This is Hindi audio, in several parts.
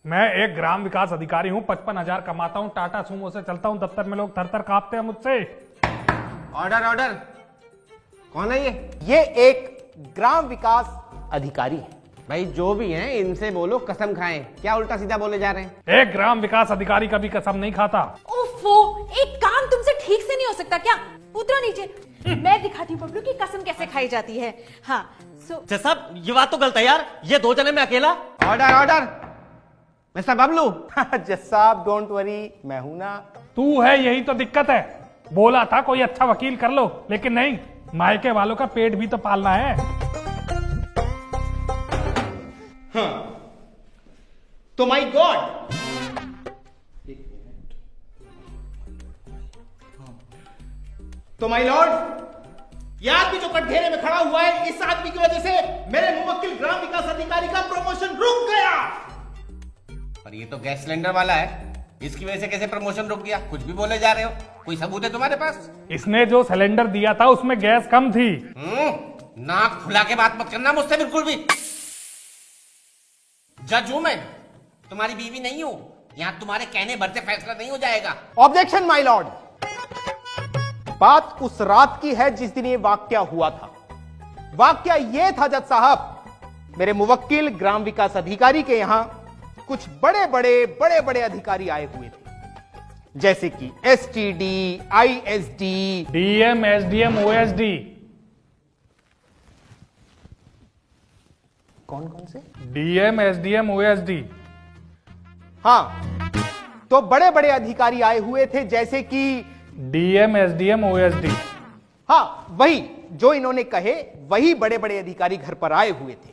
मैं एक ग्राम विकास अधिकारी हूँ, 55,000 कमाता हूँ, टाटा सुमो से चलता हूँ, दफ्तर में लोग थर थर कांपते हैं मुझसे। Order order. कौन है ये? ये एक ग्राम विकास अधिकारी है। भाई जो भी हैं इनसे बोलो कसम खाएं, क्या उल्टा सीधा बोले जा रहे हैं? एक ग्राम विकास अधिकारी कभी कसम नहीं खाता। ओफो, एक काम तुमसे ठीक से नहीं हो सकता क्या? उतरो नीचे, मैं दिखाती हूँ बबलू की कसम कैसे खाई जाती है। हाँ साहब ये बात तो गलत है यार, ये 2 जने में अकेला। Order order. मिस्टर बबलू। जज साहब डोंट वरी, मैं हूं ना। तू है, यही तो दिक्कत है। बोला था कोई अच्छा वकील कर लो, लेकिन नहीं, मायके वालों का पेट भी तो पालना है। हाँ। तो माय गॉड, तो माय लॉर्ड, ये आदमी जो कटघरे में खड़ा हुआ है, इस आदमी की वजह से मेरे मुवक्किल ग्राम विकास अधिकारी का प्रमोशन रुक गया। पर ये तो गैस सिलेंडर वाला है, इसकी वजह से कैसे प्रमोशन रुक गया? कुछ भी बोले जा रहे हो, कोई सबूत है तुम्हारे पास? इसने जो सिलेंडर दिया था उसमें गैस कम थी। नाक फुला के बात मत करना मुझसे बिल्कुल भी। जज हूं मैं, तुम्हारी बीवी नहीं हूं। यहां तुम्हारे कहने भर से फैसला नहीं हो जाएगा। Objection my Lord. बात उस रात की है जिस दिन ये वाकया हुआ था। वाकया ये था जज साहब, मेरे मुवक्किल ग्राम विकास अधिकारी के यहां कुछ बड़े बड़े अधिकारी आए हुए थे, जैसे कि STD, ISD, DM, SDM, OSD. कौन कौन से? DM, SDM, OSD. हां, तो बड़े बड़े अधिकारी आए हुए थे, जैसे कि डीएम, एसडीएम, ओएसडी। हां, वही जो इन्होंने कहे, वही बड़े बड़े अधिकारी घर पर आए हुए थे।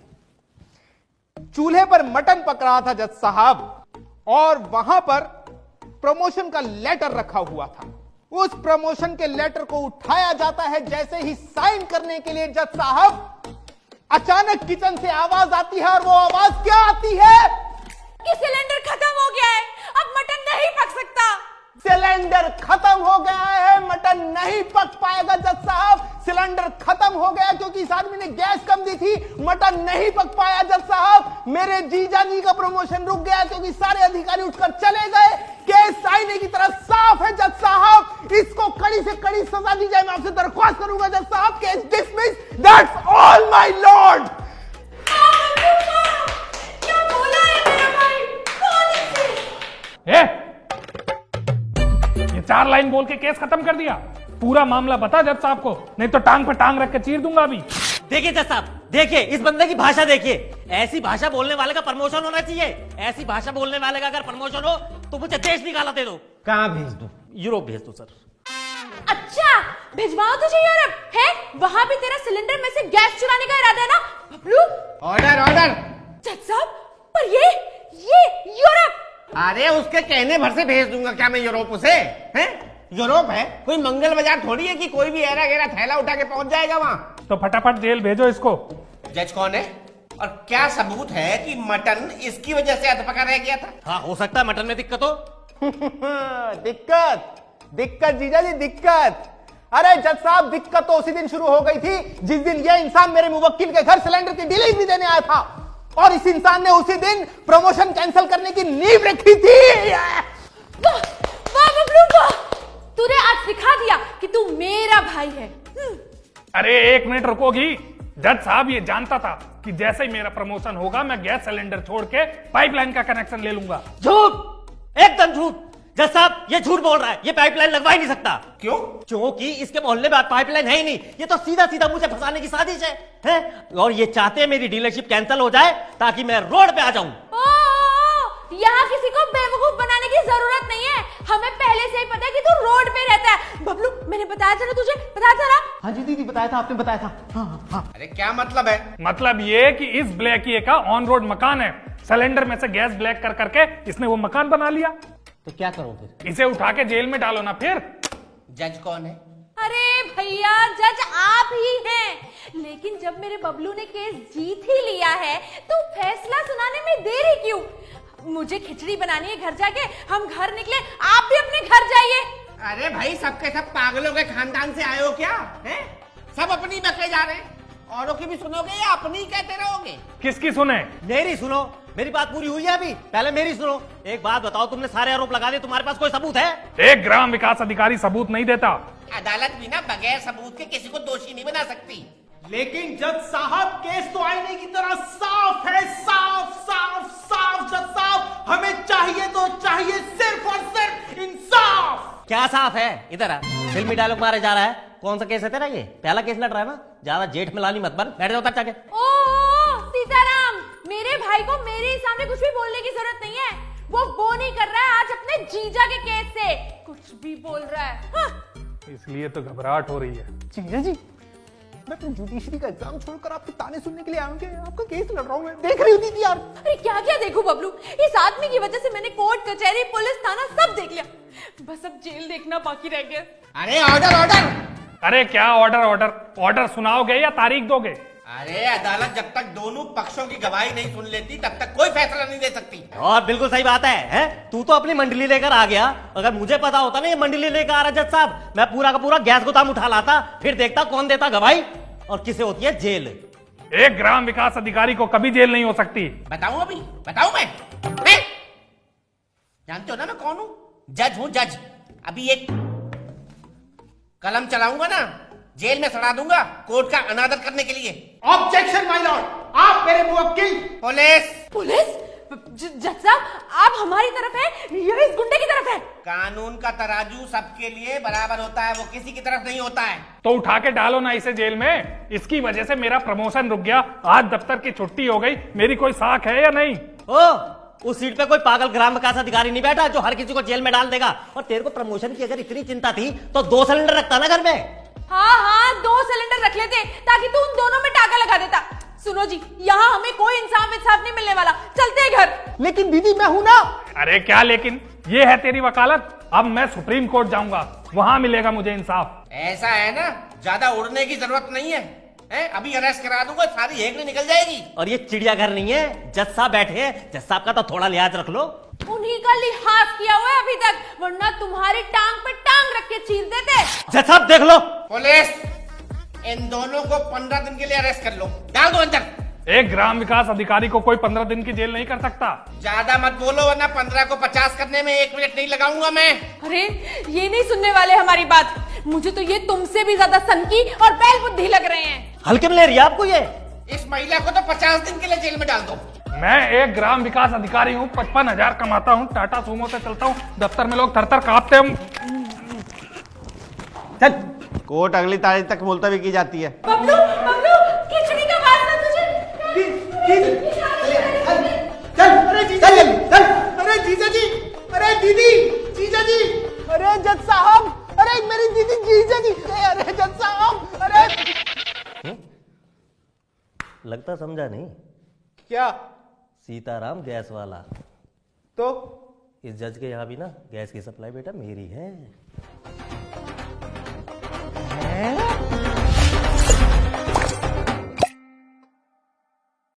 चूल्हे पर मटन पक रहा था जज साहब, और वहां पर प्रमोशन का लेटर रखा हुआ था। उस प्रमोशन के लेटर को उठाया जाता है, जैसे ही साइन करने के लिए जज साहब, अचानक किचन से आवाज आती है, और वो आवाज क्या आती है कि सिलेंडर खत्म हो गया है, अब मटन नहीं पक सकता। सिलेंडर खत्म हो गया है, मटन नहीं पक पाएगा जज साहब। सिलेंडर खत्म हो गया क्योंकि इस आदमी ने गैस कम दी थी, मटन नहीं पक पाया जज साहब। मेरे जीजा जी का प्रमोशन रुक गया क्योंकि सारे अधिकारी उठकर चले गए। केस आईने की तरह साफ है जज साहब, इसको कड़ी से कड़ी सजा दी जाए। मैं आपसे दरख्वास्त करूंगा जज साहब, case dismiss. That's all my Lord. क्या बोला है मेरा भाई? कौन इसे? ये 4 लाइन बोल के केस खत्म कर दिया। पूरा मामला बता जज साहब को, नहीं तो टांग पे टांग रख के चीर दूंगा अभी। देखिए जज साहब, देखिए इस बंदे की भाषा देखिए। ऐसी भाषा बोलने वाले का प्रमोशन होना चाहिए। ऐसी भाषा बोलने वाले का अगर प्रमोशन हो तो मुझे देश निकाला दे दो। कहां भेज दो? यूरोप भेज दो सर। अच्छा, भिजवाओ तुझे यूरोप है? वहां भी तेरा सिलेंडर में से गैस चुराने का इरादा है ना बबलू? Order order. जज साहब, पर ये यूरोप। अरे उसके कहने भर से भेज दूंगा क्या मैं यूरोप उसे? हैं? यूरोप है कोई मंगल बाजार थोड़ी है कि कोई भी ऐरा गैरा थैला उठा के पहुंच जाएगा वहां। तो फटाफट जेल भेजो इसको। जज कौन है और क्या सबूत है कि मटन इसकी वजह से अधपका रह गया था? हाँ, हो सकता है मटन में दिक्कत हो। दिक्कत जीजा जी, दिक्कत। अरे जज साहब, दिक्कत तो उसी दिन शुरू हो गई थी जिस दिन यह इंसान मेरे मुवक्किल के घर सिलेंडर की डिलीवरी देने आया था, और इस इंसान ने उसी दिन प्रमोशन कैंसिल करने की नींव रखी थी। वाह बबलू वाह, तूने आज सिखा दिया कि तू मेरा भाई है। अरे 1 मिनट रुकोगी? जज साहब ये जानता था कि जैसे ही मेरा प्रमोशन होगा मैं गैस सिलेंडर छोड़ के पाइपलाइन का कनेक्शन ले लूंगा। झूठ, एकदम झूठ। जज साहब ये झूठ बोल रहा है, ये पाइपलाइन लगवा ही नहीं सकता। क्यों? क्योंकि इसके मोहल्ले में पाइपलाइन है ही नहीं। ये तो सीधा सीधा मुझे फंसाने की साजिश है? और ये चाहते हैं मेरी डीलरशिप कैंसिल हो जाए ताकि मैं रोड पे आ जाऊं। यहाँ किसी को बेवकूफ बनाने की जरूरत नहीं है, हमें पहले से ही पता है कि तू रोड पे रहता है। बबलू, मैंने बताया था ना तुझे, बताया था ना? हाँ जी दीदी, बताया था, आपने बताया था। हाँ। अरे क्या मतलब है? मतलब ये कि इस ब्लैकिए का ऑन रोड मकान है, सिलेंडर में से गैस ब्लैक कर करके इसने वो मकान बना लिया। तो क्या करूं फिर? इसे उठा के जेल में डालो ना फिर। जज कौन है? अरे भैया, जज आप ही हैं। लेकिन जब मेरे बबलू ने केस जीत ही लिया है तो फैसला सुनाने में देरी क्यों? मुझे खिचड़ी बनानी है घर जाके, हम घर निकले, आप भी अपने घर जाइए। अरे भाई सबके सब पागलों के खानदान से आए हो क्या? हैं? सब अपनी बके जा रहे हैं, औरों की भी सुनोगे या अपनी कहते रहोगे? किसकी सुने? मेरी सुनो। मेरी बात पूरी हुई है अभी? पहले मेरी सुनो। एक बात बताओ, तुमने सारे आरोप लगा दिए, तुम्हारे पास कोई सबूत है? एक ग्राम विकास अधिकारी सबूत नहीं देता। अदालत भी ना बगैर सबूत के किसी को दोषी नहीं बना सकती। लेकिन जज साहब, केस तो आईने की तरह साफ है, साफ साफ साफ। जज साहब, हमें चाहिए तो चाहिए सिर्फ और सिर्फ इंसाफ। क्या साफ है? इधर आ, फिल्मी डायलॉग मारे जा रहा है। कौन सा केस है तेरा? ये पहला केस लड़ रहा है ना? ज्यादा जेठ में लानी मत बन, बैठ जाओ तक जाके। ओ सीताराम, मेरे भाई को मेरे सामने कुछ भी बोलने की जरूरत नहीं है। वो नहीं कर रहा है आज अपने जीजा के केस से, कुछ भी बोल रहा है। हाँ। इसलिए तो घबराहट हो रही है। जीजा जी, मैं अपने जुडिशरी का एग्जाम छोड़कर आपके ताने सुनने के लिए आऊंगा। आपका केस लड़ रहा हूं मैं, देख रही होती थी यार। अरे क्या क्या देखूं बबलू, इस आदमी की वजह से मैंने कोर्ट कचहरी पुलिस थाना सब देख लिया, बस अब जेल देखना बाकी रह गया। अरे ऑर्डर ऑर्डर। अरे क्या ऑर्डर ऑर्डर? ऑर्डर सुनाओगे या तारीख दोगे? अरे अदालत जब तक दोनों पक्षों की गवाही नहीं सुन लेती तब तक कोई फैसला नहीं दे सकती। और बिल्कुल सही बात है, हैं? तू तो अपनी मंडली लेकर आ गया। अगर मुझे पता होता ना ये मंडली लेकर आ रहा जज साहब, मैं पूरा का पूरा गैस गोदाम उठा लाता, फिर देखता कौन देता गवाही और किसे होती है जेल। एक ग्राम विकास अधिकारी को कभी जेल नहीं हो सकती। बताऊं अभी? बताऊं मैं? जानते हो ना मैं कौन हूं? जज हूं, जज। अभी एक कलम चलाऊंगा ना, जेल में सड़ा दूंगा कोर्ट का अनादर करने के लिए। ऑब्जेक्शन माय लॉर्ड, आप मेरे मुवक्किल। Police police? जज साहब, आप हमारी तरफ है या इस गुंडे की तरफ है? कानून का तराजू सबके लिए बराबर होता है, वो किसी की तरफ नहीं होता है। तो उठा के डालो ना इसे जेल में। इसकी वजह से मेरा प्रमोशन रुक गया, आज दफ्तर की छुट्टी हो गई। मेरी कोई साख है या नहीं? उस सीट पे कोई पागल ग्राम विकास अधिकारी नहीं बैठा जो हर किसी को जेल में डाल देगा। और तेरे को प्रमोशन की अगर इतनी चिंता थी तो 2 सिलेंडर रखता ना घर में। हाँ 2 सिलेंडर रख लेते ताकि तू उन दोनों में टाका लगा देता। सुनो जी, यहाँ हमें कोई इंसाफ नहीं मिलने वाला, चलते हैं घर। लेकिन दीदी मैं हूं ना। अरे क्या लेकिन? ये है तेरी वकालत? अब मैं सुप्रीम कोर्ट जाऊंगा, वहां मिलेगा मुझे इंसाफ। ऐसा है ना, ज्यादा उड़ने की जरूरत नहीं है, अभी अरेस्ट करा दूंगा, सारी हेगड़ी निकल जाएगी। और ये चिड़ियाघर नहीं है, जज साहब बैठे हैं, जज साहब का तो थोड़ा लिहाज रख लो। उन्हीं का लिहाज किया हुआ है अभी तक, वरना तुम्हारी टांग पे टांग रख के चीर देते। जज साहब देख लो। पुलिस, इन दोनों को 15 दिन के लिए अरेस्ट कर लो, डाल दो अंदर। एक ग्राम विकास अधिकारी को कोई 15 दिन की जेल नहीं कर सकता। ज्यादा मत बोलो वरना 15 को 50 करने में 1 मिनट नहीं लगाऊंगा मैं। अरे ये नहीं सुनने वाले हमारी बात, मुझे तो ये तुमसे भी ज्यादा सनकी और बैल बुद्धि लग रहे हैं। हल्के में ले रही है आपको ये? इस महिला को तो 50 दिन के लिए जेल में डाल दो। मैं एक ग्राम विकास अधिकारी हूँ, 55,000 कमाता हूँ, टाटा सूमो से चलता हूँ, दफ्तर में लोग थर-थर कांपते हैं। चल, कोर्ट अगली तारीख तक मुलतवी की जाती है। बबलू, बबलू, खिचड़ी का वास्ता तुझे। चल, अरे जीजा जी, चल, अरे जीजा जी, अरे दीदी, जीजा जी, अरे जज साहब, अरे मेरी दीदी, जीजा जी, अरे जज साहब, अरे। लगता समझा नहीं। क्या? सीताराम गैस वाला। तो इस जज के यहाँ भी ना गैस की सप्लाई बेटा मेरी है।